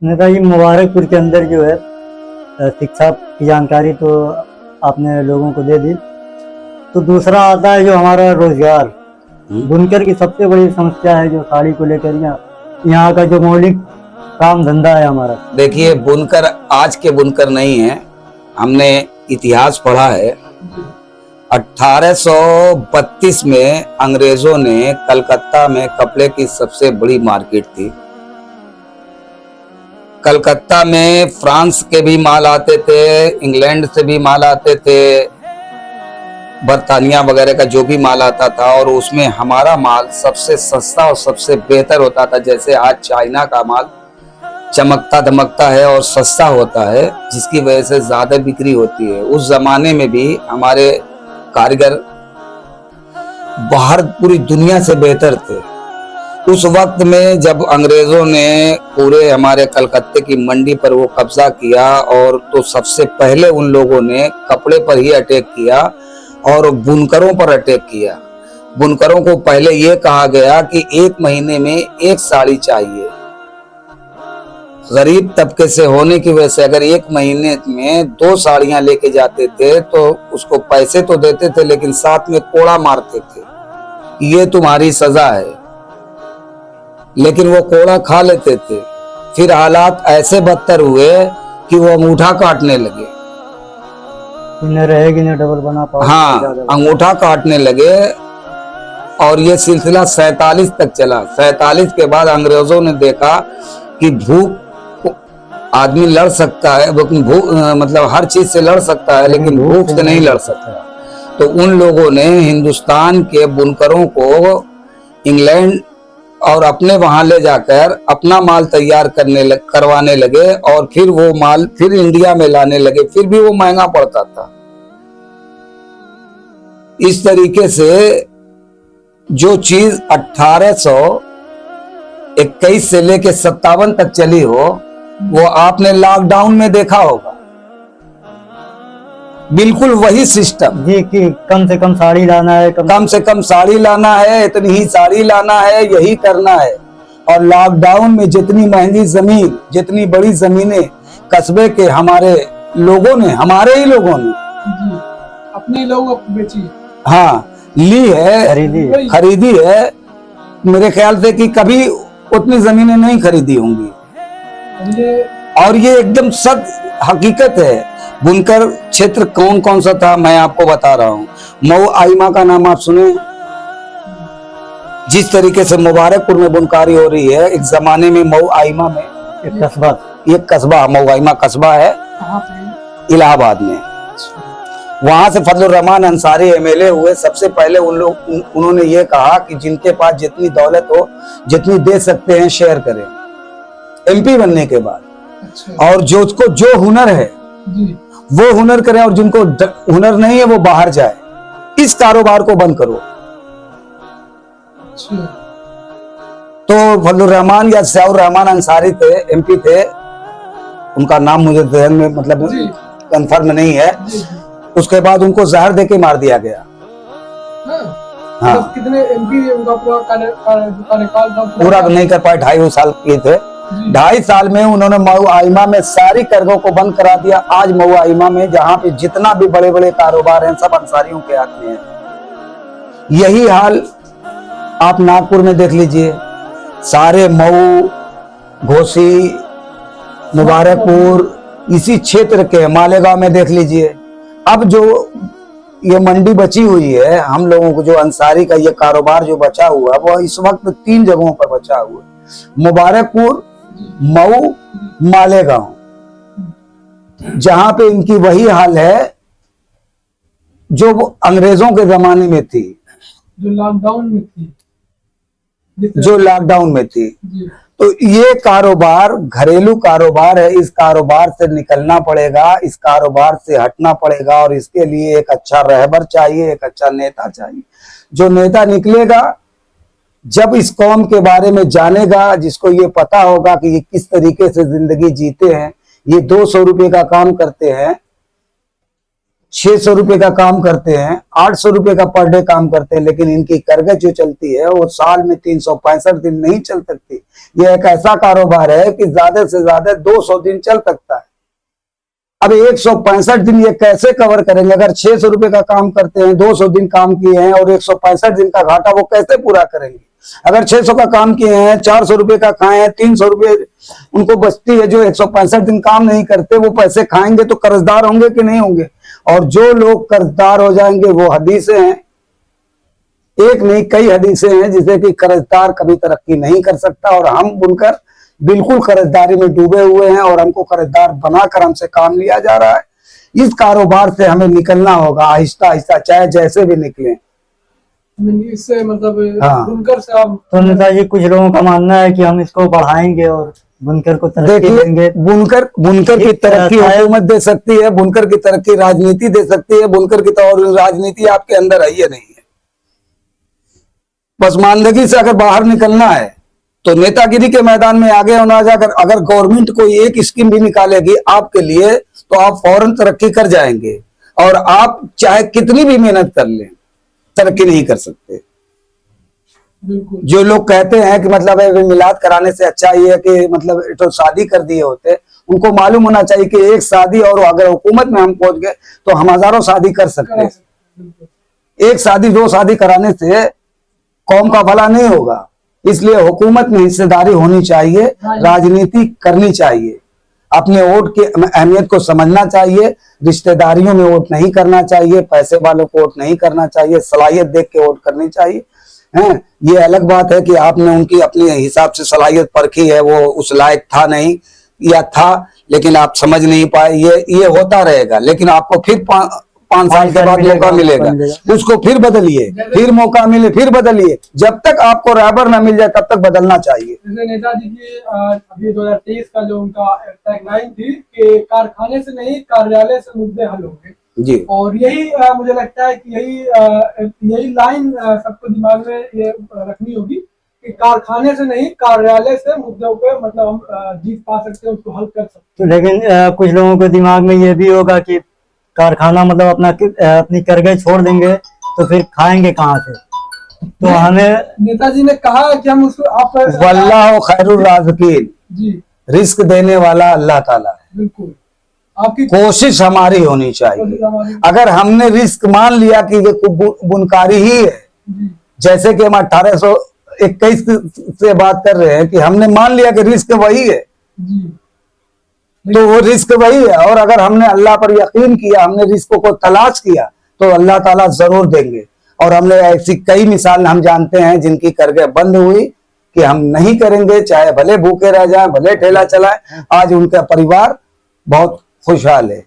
नेताजी मुबारकपुर के अंदर जो है शिक्षा की जानकारी तो आपने लोगों को दे दी। तो दूसरा आता है जो हमारा रोजगार। बुनकर की सबसे बड़ी समस्या है जो साड़ी को लेकर यहाँ का जो मौलिक काम धंधा है हमारा। देखिए, बुनकर आज के बुनकर नहीं है। हमने इतिहास पढ़ा है। 1832 में अंग्रेजों ने कलकत्ता में कपड़े की सबसे बड़ी मार्केट थी। कलकत्ता में फ्रांस के भी माल आते थे, इंग्लैंड से भी माल आते थे, बर्तानिया वगैरह का जो भी माल आता था, और उसमें हमारा माल सबसे सस्ता और सबसे बेहतर होता था। जैसे आज चाइना का माल चमकता धमकता है और सस्ता होता है, जिसकी वजह से ज्यादा बिक्री होती है। उस जमाने में भी हमारे कारीगर बाहर पूरी दुनिया से बेहतर थे। उस वक्त में जब अंग्रेजों ने पूरे हमारे कलकत्ते की मंडी पर वो कब्जा किया, और तो सबसे पहले उन लोगों ने कपड़े पर ही अटैक किया और बुनकरों पर अटैक किया। बुनकरों को पहले ये कहा गया कि 1 महीने में 1 साड़ी चाहिए। गरीब तबके से होने की वजह से अगर 1 महीने में 2 साड़ियां लेके जाते थे तो उसको पैसे तो देते थे, लेकिन साथ में कोड़ा मारते थे, ये तुम्हारी सजा है। लेकिन वो कोड़ा खा लेते थे। फिर हालात ऐसे बदतर हुए कि वो अंगूठा काटने लगे। रहेगी ना डबल बना पाओ। हाँ, अंगूठा काटने लगे, और ये सिलसिला 47 तक चला। 47 के बाद अंग्रेजों ने देखा कि भूख आदमी लड़ सकता है, भूख मतलब हर चीज से लड़ सकता है, लेकिन भूख से नहीं लड़ सकता। तो उन लोगों ने हिंदुस्तान के बुनकरों को इंग्लैंड और अपने वहां ले जाकर अपना माल तैयार करवाने लगे, और फिर वो माल फिर इंडिया में लाने लगे। फिर भी वो महंगा पड़ता था। इस तरीके से जो चीज 1821 से लेके 57 तक चली हो, वो आपने लॉकडाउन में देखा होगा। बिल्कुल वही सिस्टम जी, कि कम से कम साड़ी लाना है, कम से कम साड़ी लाना है, इतनी ही साड़ी लाना है, यही करना है। और लॉकडाउन में जितनी महंगी जमीन, जितनी बड़ी जमीनें कस्बे के हमारे लोगों ने, हमारे ही लोगों ने अपने लोग बेची, हाँ, ली है, खरीदी है। मेरे ख्याल से कि कभी उतनी जमीनें नहीं खरीदी होंगी। और ये एकदम सच हकीकत है। बुनकर क्षेत्र कौन कौन सा था मैं आपको बता रहा हूँ। मऊ आइमा का नाम आप सुने? जिस तरीके से मुबारकपुर में बुनकारी हो रही है, एक जमाने में मऊ आइमा में एक कस्बा मऊ आइमा कस्बा है इलाहाबाद में। वहां से फजलुर रहमान अंसारी एमएलए हुए। सबसे पहले उन्होंने ये कहा कि जिनके पास जितनी दौलत हो, जितनी दे सकते हैं, शेयर करें। एमपी बनने के बाद, और जो उसको जो हुनर है वो हुनर करें, और जिनको हुनर नहीं है वो बाहर जाए। इस कारोबार को बंद करो। तो फजलुर रहमान या सयाउर रहमान अंसारी थे, एमपी थे, उनका नाम मुझे ध्यान में मतलब कंफर्म नहीं है। उसके बाद उनको जहर देके मार दिया गया। हाँ। कितने एमपी उनका कार्यकाल था? पूरा नहीं कर पाए, 2.5 साल के थे। 2.5 साल में उन्होंने मऊ आइमा में सारी करगों को बंद करा दिया। आज मऊ आइमा में जहां पे जितना भी बड़े बड़े कारोबार हैं, सब अंसारियों के हाथ में है। यही हाल आप नागपुर में देख लीजिए। सारे मऊ, घोसी, मुबारकपुर, इसी क्षेत्र के मालेगांव में देख लीजिए। अब जो ये मंडी बची हुई है, हम लोगों को जो अंसारी का ये कारोबार जो बचा हुआ, वो इस वक्त 3 जगहों पर बचा हुआ। मुबारकपुर, मऊ, मालेगांव, जहां पे इनकी वही हाल है जो अंग्रेजों के जमाने में थी, जो लॉकडाउन में थी। तो ये कारोबार घरेलू कारोबार है। इस कारोबार से निकलना पड़ेगा, इस कारोबार से हटना पड़ेगा, और इसके लिए एक अच्छा रहबर चाहिए, एक अच्छा नेता चाहिए। जो नेता निकलेगा, जब इस कौम के बारे में जानेगा, जिसको ये पता होगा कि ये किस तरीके से जिंदगी जीते हैं, ये 200 रुपए का काम करते हैं, 600 रुपए का काम करते हैं, 800 रुपए का पर डे काम करते हैं, लेकिन इनकी करगत जो चलती है वो साल में 365 दिन नहीं चल सकती। ये एक ऐसा कारोबार है कि ज्यादा से ज्यादा 200 दिन चल सकता है। अब 165 दिन ये कैसे कवर करेंगे? अगर 600 रुपए का काम करते हैं, 200 दिन काम किए हैं और 165 दिन का घाटा वो कैसे पूरा करेंगे? अगर 600 का काम किए हैं, 400 रुपए का खाए हैं, 300 रुपए उनको बचती है, जो 165 दिन काम नहीं करते वो पैसे खाएंगे तो कर्जदार होंगे कि नहीं होंगे? और जो लोग कर्जदार हो जाएंगे वो हदीसें हैं, एक नहीं कई हदीसें हैं जिसे कि कर्जदार कभी तरक्की नहीं कर सकता। और हम बुनकर बिल्कुल कर्जदारी में डूबे हुए हैं और हमको कर्जदार बनाकर हमसे काम लिया जा रहा है। इस कारोबार से हमें निकलना होगा आहिस्ता आहिस्ता, चाहे जैसे भी निकले। इससे मतलब हाँ। बुनकर से आप तो नेताजी कुछ लोगों का मानना है कि हम इसको बढ़ाएंगे और बुनकर को तरक्की देंगे। देखिए, बुनकर की तरक्की हुकूमत दे सकती है, बुनकर की तरक्की राजनीति दे सकती है, बुनकर की तो राजनीति आपके अंदर है ही नहीं है। पसमानदगी से अगर बाहर निकलना है तो नेतागिरी के मैदान में आगे होना जाकर अगर गवर्नमेंट कोई एक स्कीम भी निकालेगी आपके लिए तो आप फौरन तरक्की कर जाएंगे। और आप चाहे कितनी भी मेहनत कर लें, तरक्की नहीं कर सकते। बिल्कुल जो लोग कहते हैं कि मतलब है मिलाद कराने से अच्छा ये है कि मतलब तो शादी कर दिए होते, उनको मालूम होना चाहिए कि एक शादी, और अगर हुकूमत में हम पहुंच गए तो हम हजारों शादी कर सकते करा हैं। सकते हैं, बिल्कुल। एक शादी 2 शादी कराने से कौम का भला नहीं होगा। इसलिए हुकूमत में हिस्सेदारी होनी चाहिए, राजनीति करनी चाहिए, अपने वोट की अहमियत को समझना चाहिए, रिश्तेदारियों में वोट नहीं करना चाहिए, पैसे वालों को वोट नहीं करना चाहिए, सलाहियत देख के वोट करनी चाहिए। हैं, ये अलग बात है कि आपने उनकी अपने हिसाब से सलाहियत परखी है, वो उस लायक था नहीं या था, लेकिन आप समझ नहीं पाए। ये होता रहेगा, लेकिन आपको फिर 5 साल के बाद मौका मिलेगा, उसको फिर बदलिए, फिर मौका मिले फिर बदलिए। जब तक आपको रहबर ना मिल जाए तब तक बदलना चाहिए। जैसे नेताजी की अभी 2023 का जो उनका टैगलाइन थी कि कारखाने से नहीं कार्यालय से मुद्दे हल होंगे जी, और यही मुझे लगता है कि यही लाइन सबको दिमाग में ये रखनी होगी कि कारखाने से नहीं कार्यालय से मुद्दों पे मतलब हम जीत पा सकते हैं, उसको हल कर सकते तो लेकिन कुछ लोगों के दिमाग में ये भी होगा कि कारखाना मतलब अपनी करगत छोड़ देंगे तो फिर खाएंगे कहाँ से? तो हमें हैं। नेताजी ने कहा कि हम उसको आप वल्लाहु खैरुर राज़िकीन, जी रिस्क देने वाला अल्लाह ताला है। बिल्कुल आपकी कोशिश हमारी होनी चाहिए। कोशिश हमारी- अगर हमने रिस्क मान लिया कि ये बुनकारी ही है, जी जैसे कि हम 1821 से बात कर रहे हैं कि हमने मान लिया कि रिस्क वही है, जी तो वो रिस्क वही है। और अगर हमने अल्लाह पर यकीन किया, हमने रिस्क को तलाश किया तो अल्लाह ताला जरूर देंगे। और हमने ऐसी कई मिसाल हम जानते हैं जिनकी करगें बंद हुई कि हम नहीं करेंगे, चाहे भले भूखे रह जाएं, भले ठेला चलाएं, आज उनका परिवार बहुत खुशहाल है।